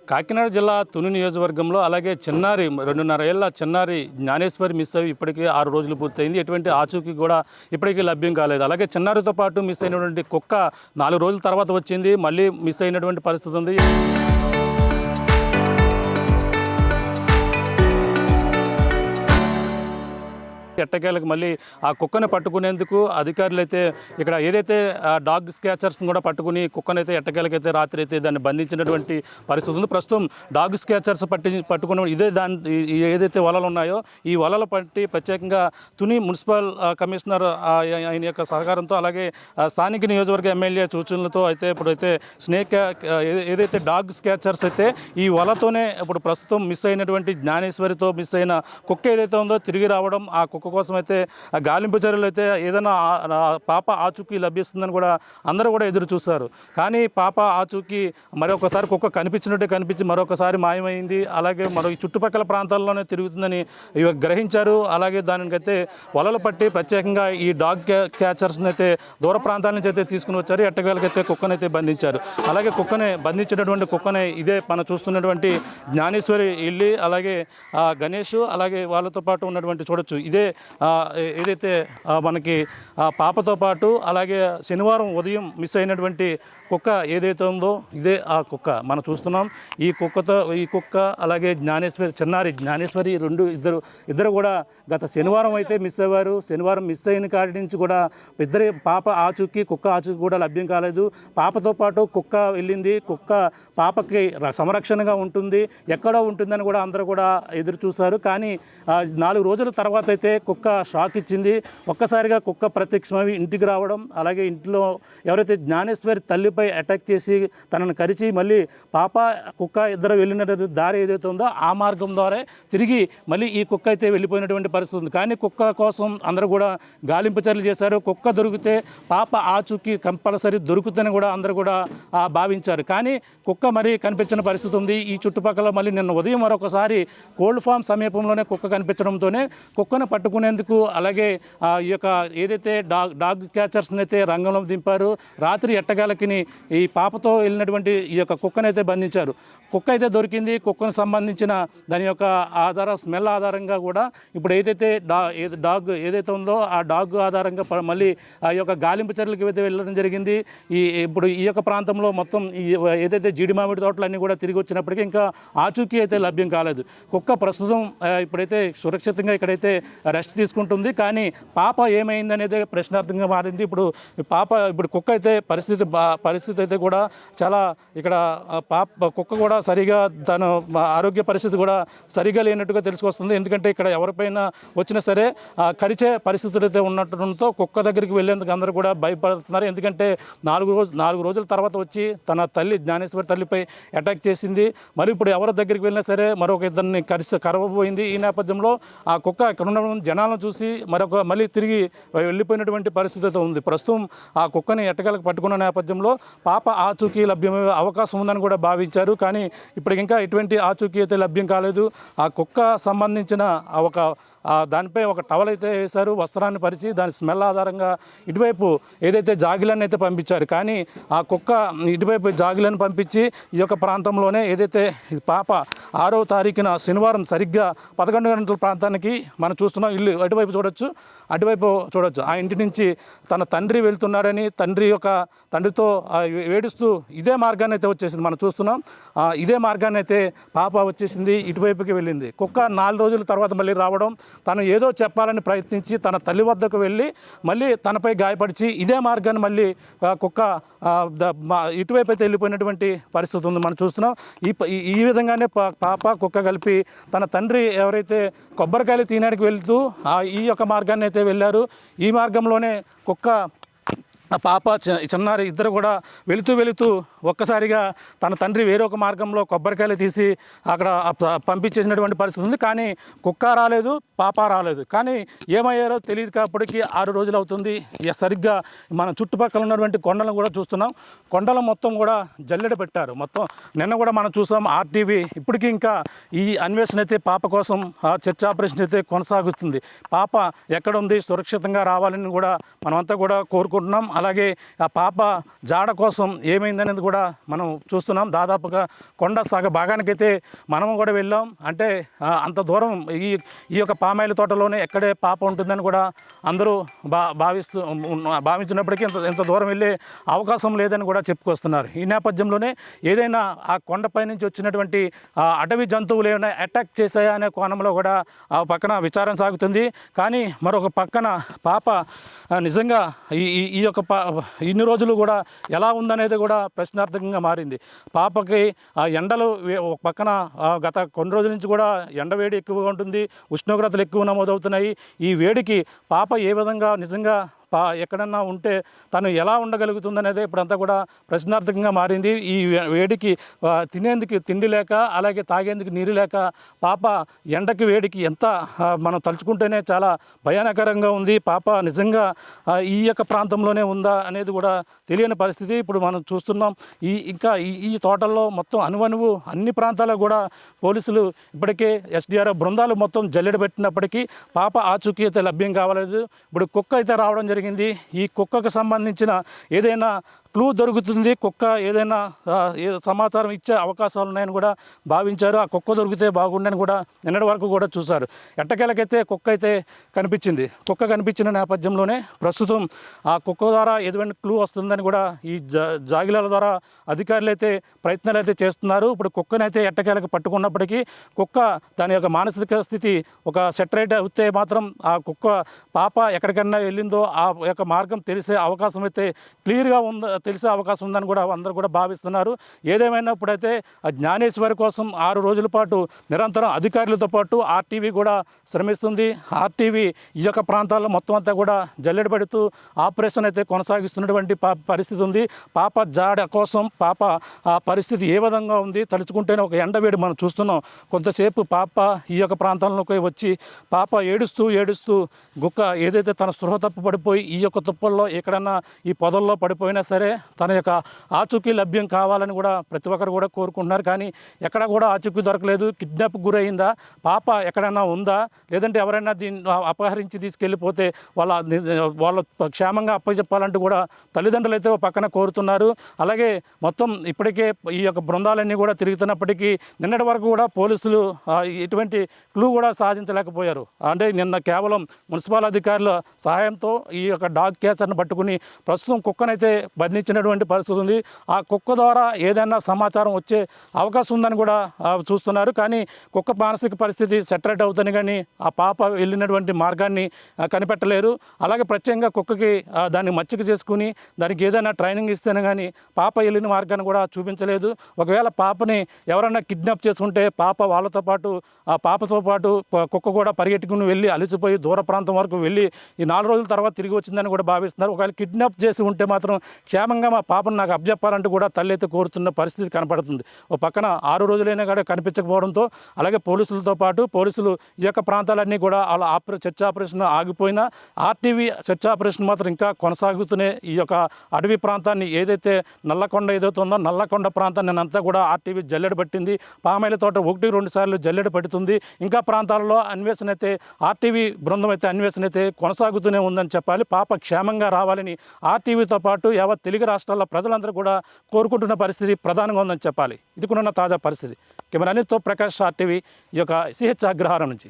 కాకినాడ జిల్లా తుని నియోజకవర్గంలో అలాగే చిన్నారి 2.5 ఏళ్ల చిన్నారి జ్ఞానేశ్వరి మిస్ అయ్యి ఇప్పటికీ 6 రోజులు పూర్తయింది. ఎటువంటి ఆచూకీ కూడా ఇప్పటికీ లభ్యం కాలేదు. అలాగే చిన్నారితో పాటు మిస్ అయినటువంటి కుక్క 4 రోజుల తర్వాత వచ్చింది, మళ్ళీ మిస్ అయినటువంటి పరిస్థితి ఉంది. ఎట్టకేలకు మళ్ళీ ఆ కుక్కను పట్టుకునేందుకు అధికారులు అయితే ఇక్కడ ఏదైతే డాగ్ స్కేచర్స్ని కూడా పట్టుకుని కుక్కనైతే ఎట్టకేలకైతే రాత్రి అయితే దాన్ని బంధించినటువంటి పరిస్థితి ఉంది. ప్రస్తుతం డాగ్ స్కేచర్స్ పట్టుకున్న ఏదైతే వలలు ఉన్నాయో ఈ వలలు పట్టి ప్రత్యేకంగా తుని మున్సిపల్ కమిషనర్ ఆయన యొక్క సహకారంతో అలాగే స్థానిక నియోజకవర్గ ఎమ్మెల్యే సూచనలతో అయితే ఇప్పుడైతే ఏదైతే డాగ్ స్కేచర్స్ అయితే ఈ వలతోనే ఇప్పుడు ప్రస్తుతం మిస్ అయినటువంటి జ్ఞానేశ్వరితో మిస్ అయిన కుక్క ఏదైతే ఉందో తిరిగి రావడం, ఆ కుక్క కోసం అయితే గాలింపు చర్యలు అయితే ఏదైనా పాప ఆచూకీ లభిస్తుందని కూడా అందరూ కూడా ఎదురు చూస్తారు. కానీ పాప ఆచూకీ మరొకసారి కుక్క కనిపించి మరొకసారి మాయమైంది. అలాగే ఈ చుట్టుపక్కల ప్రాంతాల్లోనే తిరుగుతుందని గ్రహించారు. అలాగే దానికైతే వలలు పట్టి ప్రత్యేకంగా ఈ డాగ్ క్యాచర్స్ని అయితే దూర ప్రాంతాల నుంచి అయితే తీసుకుని వచ్చారు. ఎట్టకేలకైతే కుక్కనైతే బంధించారు. అలాగే బంధించినటువంటి కుక్కనే ఇదే మనం చూస్తున్నటువంటి జ్ఞానేశ్వరి ఇల్లి, అలాగే గణేష్, అలాగే వాళ్ళతో పాటు ఉన్నటువంటి చూడొచ్చు ఇదే ఏదైతే మనకి పాపతో పాటు అలాగే శనివారం ఉదయం మిస్ అయినటువంటి కుక్క ఏదైతే ఉందో ఇదే ఆ కుక్క మనం చూస్తున్నాం. ఈ కుక్క అలాగే చిన్నారి జ్ఞానేశ్వరి ఇద్దరు కూడా గత శనివారం అయితే మిస్ అయ్యారు. శనివారం మిస్ అయిన కాడి నుంచి కూడా పాప ఆచూకీ కుక్క ఆచూకీ కూడా లభ్యం కాలేదు. పాపతో పాటు కుక్క వెళ్ళింది. కుక్క పాపకి సంరక్షణగా ఉంటుంది, ఎక్కడో ఉంటుందని కూడా అందరూ కూడా ఎదురు చూశారు. కానీ 4 రోజుల తర్వాత అయితే కుక్క షాక్ ఇచ్చింది. ఒక్కసారిగా కుక్క ప్రత్యక్షమై ఇంటికి రావడం, అలాగే ఇంట్లో ఎవరైతే జ్ఞానేశ్వరి తల్లిపై అటాక్ చేసి తనను కరిచి మళ్ళీ పాప కుక్క ఇద్దరు వెళ్ళిన దారి ఏదైతే ఉందో ఆ మార్గం ద్వారా తిరిగి మళ్ళీ ఈ కుక్క అయితే వెళ్ళిపోయినటువంటి పరిస్థితి ఉంది. కానీ కుక్క కోసం అందరూ కూడా గాలింపు చర్యలు చేశారు. కుక్క దొరికితే పాప ఆచూకీ కంపల్సరీ దొరుకుతుందని కూడా అందరూ కూడా భావించారు. కానీ కుక్క మరీ కనిపించిన పరిస్థితి ఉంది. ఈ చుట్టుపక్కల మళ్ళీ నిన్న ఉదయం మరొకసారి కోల్డ్ ఫామ్ సమీపంలోనే కుక్క కనిపించడంతోనే కుక్కను పట్టుకునేందుకు అలాగే ఈ యొక్క ఏదైతే డాగ్ క్యాచర్స్ని అయితే రంగంలో దింపారు. రాత్రి ఎట్టగాలకిని ఈ పాపతో వెళ్ళినటువంటి ఈ యొక్క కుక్కనైతే బంధించారు. కుక్క అయితే దొరికింది. కుక్కను సంబంధించిన దాని యొక్క స్మెల్ ఆధారంగా కూడా ఇప్పుడు ఏదైతే డాగ్ ఏదైతే ఉందో ఆ డాగ్ ఆధారంగా మళ్ళీ ఆ యొక్క గాలింపు చర్యలకు అయితే వెళ్ళడం జరిగింది. ఇప్పుడు ఈ యొక్క ప్రాంతంలో మొత్తం ఏదైతే జీడి మామిడి తోటలు అన్నీ కూడా తిరిగి వచ్చినప్పటికీ ఇంకా ఆచూకీ అయితే లభ్యం కాలేదు. కుక్క ప్రస్తుతం ఇప్పుడైతే సురక్షితంగా ఇక్కడైతే రెస్ట్ తీసుకుంటుంది. కానీ పాప ఏమైంది అనేది ప్రశ్నార్థంగా మారింది. ఇప్పుడు కుక్క అయితే పరిస్థితి అయితే కూడా చాలా ఇక్కడ కుక్క కూడా సరిగా తన ఆరోగ్య పరిస్థితి కూడా సరిగా లేనట్టుగా తెలుసుకొస్తుంది. ఎందుకంటే ఇక్కడ ఎవరిపైన వచ్చినా సరే కరిచే పరిస్థితులు అయితే ఉన్నట్టుతో కుక్క దగ్గరికి వెళ్ళేందుకు అందరూ కూడా భయపడుతున్నారు. ఎందుకంటే 4 రోజుల తర్వాత వచ్చి తన తల్లి జ్ఞానేశ్వరి తల్లిపై అటాక్ చేసింది. మరి ఇప్పుడు ఎవరి దగ్గరికి వెళ్ళినా సరే మరొక ఇద్దరిని కరవబోయింది. ఈ నేపథ్యంలో ఆ కుక్క ఇక్కడ ఉన్న జనాలను చూసి మళ్ళీ తిరిగి వెళ్ళిపోయినటువంటి పరిస్థితి అయితే ఉంది. ప్రస్తుతం ఆ కుక్కని ఎట్టకేలకు పట్టుకున్న నేపథ్యంలో పాప ఆచూకీ లభ్యమయ్యే అవకాశం ఉందని కూడా భావించారు. కానీ ఇప్పటికి ఇంకా ఎటువంటి ఆచూకీ అయితే లభ్యం కాలేదు. ఆ కుక్క సంబంధించిన దానిపై ఒక టవల్ అయితే వేశారు, వస్త్రాన్ని పరిచి దాని స్మెల్ ఆధారంగా ఇటువైపు ఏదైతే జాగిలను అయితే పంపించారు. కానీ ఆ కుక్క ఇటువైపు జాగిలను పంపించి ఈ యొక్క ప్రాంతంలోనే ఏదైతే పాప 6వ తారీఖున శనివారం సరిగ్గా 11 గంటల ప్రాంతానికి మనం చూస్తున్నాం. ఇల్లు అటువైపు చూడొచ్చు. ఆ ఇంటి నుంచి తన తండ్రి వెళ్తున్నాడని తండ్రితో ఏడుస్తూ ఇదే మార్గాన్ని అయితే వచ్చేసింది. మనం చూస్తున్నాం. ఇదే మార్గాన్ని అయితే పాప వచ్చేసింది, ఇటువైపుకి వెళ్ళింది. కుక్క 4 రోజుల తర్వాత మళ్ళీ రావడం, తను ఏదో చెప్పాలని ప్రయత్నించి తన తల్లి వద్దకు వెళ్ళి మళ్ళీ తనపై గాయపరిచి ఇదే మార్గాన్ని మళ్ళీ కుక్క ఇటువైపు అయితే వెళ్ళిపోయినటువంటి పరిస్థితి ఉంది. మనం చూస్తున్నాం. ఈ విధంగానే పాప కుక్క కలిపి తన తండ్రి ఎవరైతే కొబ్బరికాయలు తీయడానికి వెళ్తూ ఈ యొక్క మార్గాన్ని అయితే వెళ్ళారు. ఈ మార్గంలోనే కుక్క పాప చిన్నారి ఇద్దరు కూడా వెళుతూ ఒక్కసారిగా తన తండ్రి వేరొక మార్గంలో కొబ్బరికాయలు తీసి అక్కడ పంపించేసినటువంటి పరిస్థితి ఉంది. కానీ కుక్క రాలేదు, పాప రాలేదు. కానీ ఏమయ్యారో తెలియదు. కాబట్టి 6 రోజులు అవుతుంది. సరిగ్గా మన చుట్టుపక్కల ఉన్నటువంటి కొండలను కూడా చూస్తున్నాం. కొండల మొత్తం కూడా జల్లెడ పెట్టారు. మొత్తం నిన్న కూడా మనం చూసాం ఆర్టీవీ. ఇప్పటికీ ఇంకా ఈ అన్వేషణ అయితే పాప కోసం చర్చ ఆపరేషన్ అయితే కొనసాగుతుంది. పాప ఎక్కడ ఉంది, సురక్షితంగా రావాలని కూడా మనమంతా కూడా కోరుకుంటున్నాం. అలాగే ఆ పాప జాడ కోసం ఏమైందనేది కూడా మనం చూస్తున్నాం. దాదాపుగా కొండ సగ భాగానికైతే మనం కూడా వెళ్ళాం. అంటే అంత దూరం ఈ యొక్క పామాయిల్ తోటలోనే ఎక్కడే పాప ఉంటుందని కూడా అందరూ భావించినప్పటికీ ఇంత దూరం వెళ్ళే అవకాశం లేదని కూడా చెప్పుకొస్తున్నారు. ఈ నేపథ్యంలోనే ఏదైనా ఆ కొండపై నుంచి వచ్చినటువంటి అటవీ జంతువులు ఏమైనా అటాక్ చేశాయా అనే కోణంలో కూడా ఆ పక్కన విచారణ సాగుతుంది. కానీ మరొక పక్కన పాప నిజంగా ఈ యొక్క ఇన్ని రోజులు కూడా ఎలా ఉందనేది కూడా ప్రశ్నార్థకంగా మారింది. పాపకి ఆ ఎండలు ఒక పక్కన గత కొన్ని రోజుల నుంచి కూడా ఎండవేడి ఎక్కువగా ఉంటుంది, ఉష్ణోగ్రతలు ఎక్కువ నమోదవుతున్నాయి. ఈ వేడికి పాప ఏ విధంగా నిజంగా ఎక్కడన్నా ఉంటే తను ఎలా ఉండగలుగుతుందనేది ఇప్పుడంతా కూడా ప్రశ్నార్థకంగా మారింది. ఈ వేడికి తినేందుకు తిండి లేక, అలాగే తాగేందుకు నీరు లేక పాప ఎండకి వేడికి ఎంత మనం తలుచుకుంటేనే చాలా భయానకరంగా ఉంది. పాప నిజంగా ఈ యొక్క ప్రాంతంలోనే ఉందా అనేది కూడా తెలియని పరిస్థితి ఇప్పుడు మనం చూస్తున్నాం. ఈ తోటల్లో మొత్తం అనువనువు అన్ని ప్రాంతాల్లో కూడా పోలీసులు ఇప్పటికే ఎస్డిఆర్ఎఫ్ బృందాలు మొత్తం జల్లెడ పెట్టినప్పటికీ పాప ఆచూకీ అయితే లభ్యం కావలేదు. ఇప్పుడు కుక్క అయితే రావడం జరిగింది. ఈ కుక్కకు సంబంధించిన ఏదైనా క్లూ దొరుకుతుంది, కుక్క ఏదైనా సమాచారం ఇచ్చే అవకాశాలు ఉన్నాయని కూడా భావించారు. ఆ కుక్క దొరికితే బాగుండని కూడా నిన్నటి వరకు కూడా చూశారు. ఎట్టకేలకైతే కుక్క అయితే కనిపించింది. కుక్క కనిపించిన నేపథ్యంలోనే ప్రస్తుతం ఆ కుక్క ద్వారా ఏదైనా క్లూ వస్తుందని కూడా ఈ జాగిలాల ద్వారా అధికారులు అయితే ప్రయత్నాలు అయితే చేస్తున్నారు. ఇప్పుడు కుక్కనైతే ఎట్టకేలకు పట్టుకున్నప్పటికీ కుక్క దాని యొక్క మానసిక స్థితి ఒక సెటరేట్ అవుతే మాత్రం ఆ కుక్క పాప ఎక్కడికన్నా వెళ్ళిందో ఆ యొక్క మార్గం తెలిసే అవకాశం అయితే క్లియర్గా తెలిసే అవకాశం ఉందని కూడా అందరూ కూడా భావిస్తున్నారు. ఏదేమైనప్పుడైతే ఆ జ్ఞానేశ్వరి కోసం 6 రోజుల పాటు నిరంతరం అధికారులతో పాటు ఆర్టీవీ కూడా శ్రమిస్తుంది. ఆర్టీవీ ఈ యొక్క ప్రాంతాల్లో మొత్తం అంతా కూడా జల్లెడ పెడుతూ ఆపరేషన్ అయితే కొనసాగిస్తున్నటువంటి పరిస్థితి ఉంది. పాప జాడ కోసం పాప ఆ పరిస్థితి ఏ విధంగా ఉంది తలుచుకుంటేనే ఒక ఎండవేడి మనం చూస్తున్నాం. కొంతసేపు పాప ఈ యొక్క ప్రాంతంలోకి వచ్చి పాప ఏడుస్తూ గుక్క ఏదైతే తన స్పృహ తప్పు పడిపోయి ఈ యొక్క తుప్పల్లో ఎక్కడన్నా ఈ పొదల్లో పడిపోయినా సరే తన యొక్క ఆచూకీ లభ్యం కావాలని కూడా ప్రతి ఒక్కరు కూడా కోరుకుంటున్నారు. కానీ ఎక్కడ కూడా ఆచూకీ దొరకలేదు. కిడ్నాప్ గురైందా, పాప ఎక్కడైనా ఉందా, లేదంటే ఎవరైనా దీన్ని అపహరించి తీసుకెళ్ళిపోతే వాళ్ళ క్షేమంగా అప్పచెప్పాలంటూ కూడా తల్లిదండ్రులు అయితే పక్కన కోరుతున్నారు. అలాగే మొత్తం ఇప్పటికే ఈ యొక్క బృందాలన్నీ కూడా తిరుగుతున్నప్పటికీ నిన్నటి వరకు కూడా పోలీసులు ఎటువంటి క్లూ కూడా సాధించలేకపోయారు. అంటే నిన్న కేవలం మున్సిపల్ అధికారుల సహాయంతో ఈ యొక్క డాగ్ క్యాచర్ను పట్టుకుని ప్రస్తుతం కుక్కనైతే బంధించినటువంటి పరిస్థితి ఉంది. ఆ కుక్క ద్వారా ఏదైనా సమాచారం వచ్చే అవకాశం ఉందని కూడా చూస్తున్నారు. కానీ కుక్క మానసిక పరిస్థితి సెటరేట్ అవుతుంది కానీ ఆ పాప వెళ్ళినటువంటి మార్గాన్ని కనిపెట్టలేరు. అలాగే ప్రత్యేకంగా కుక్కకి దాన్ని మచ్చిక చేసుకుని దానికి ఏదైనా ట్రైనింగ్ ఇస్తేనే కానీ పాప వెళ్ళిన మార్గాన్ని కూడా చూపించలేదు. ఒకవేళ పాపని ఎవరైనా కిడ్నాప్ చేసుకుంటే పాప వాళ్ళతో పాటు ఆ పాపతో పాటు కుక్క కూడా పరిగెట్టుకుని వెళ్ళి అలసిపోయి దూర ప్రాంతం వరకు వెళ్ళి ఈ 4 రోజుల తర్వాత తిరిగి వచ్చిందని కూడా భావిస్తున్నారు. ఒకవేళ కిడ్నాప్ చేసి ఉంటే మాత్రం క్షేమంగా మా పాపను నాకు అప్పచెప్పాలంటూ కూడా తల్లి అయితే కోరుతున్న పరిస్థితి కనపడుతుంది. ఓ పక్కన 6 రోజులైనా కూడా కనిపించకపోవడంతో అలాగే పోలీసులతో పాటు పోలీసులు ఈ యొక్క ప్రాంతాలన్నీ కూడా అలా సెర్చ్ ఆపరేషన్ ఆగిపోయినా ఆర్టీవీ సెర్చ్ ఆపరేషన్ మాత్రం ఇంకా కొనసాగుతూనే ఈ యొక్క అడవి ప్రాంతాన్ని ఏదైతే నల్లకొండ ఏదైతే ఉందో నల్లకొండ ప్రాంతాన్ని అంతా కూడా ఆర్టీవీ జల్లెడ పట్టింది. పామాయిల తోట 1-2 సార్లు జల్లెడ పెడుతుంది. ఇంకా ప్రాంతాలలో అన్వేషణ అయితే ఆర్టీవీ బృందం అయితే అన్వేషణ అయితే కొనసాగుతూనే ఉందని చెప్పాలి. పాప క్షేమంగా రావాలని ఆర్టీవీతో పాటు యావత్ తెలుగు రాష్ట్రాల్లో ప్రజలందరూ కూడా కోరుకుంటున్న పరిస్థితి ప్రధానంగా ఉందని చెప్పాలి. ఇది కూడా తాజా పరిస్థితి. కెమెరా అనిల్తో ప్రకాష్ ఆర్టీవీ ఈ యొక్క సిహెచ్ అగ్రహారం నుంచి.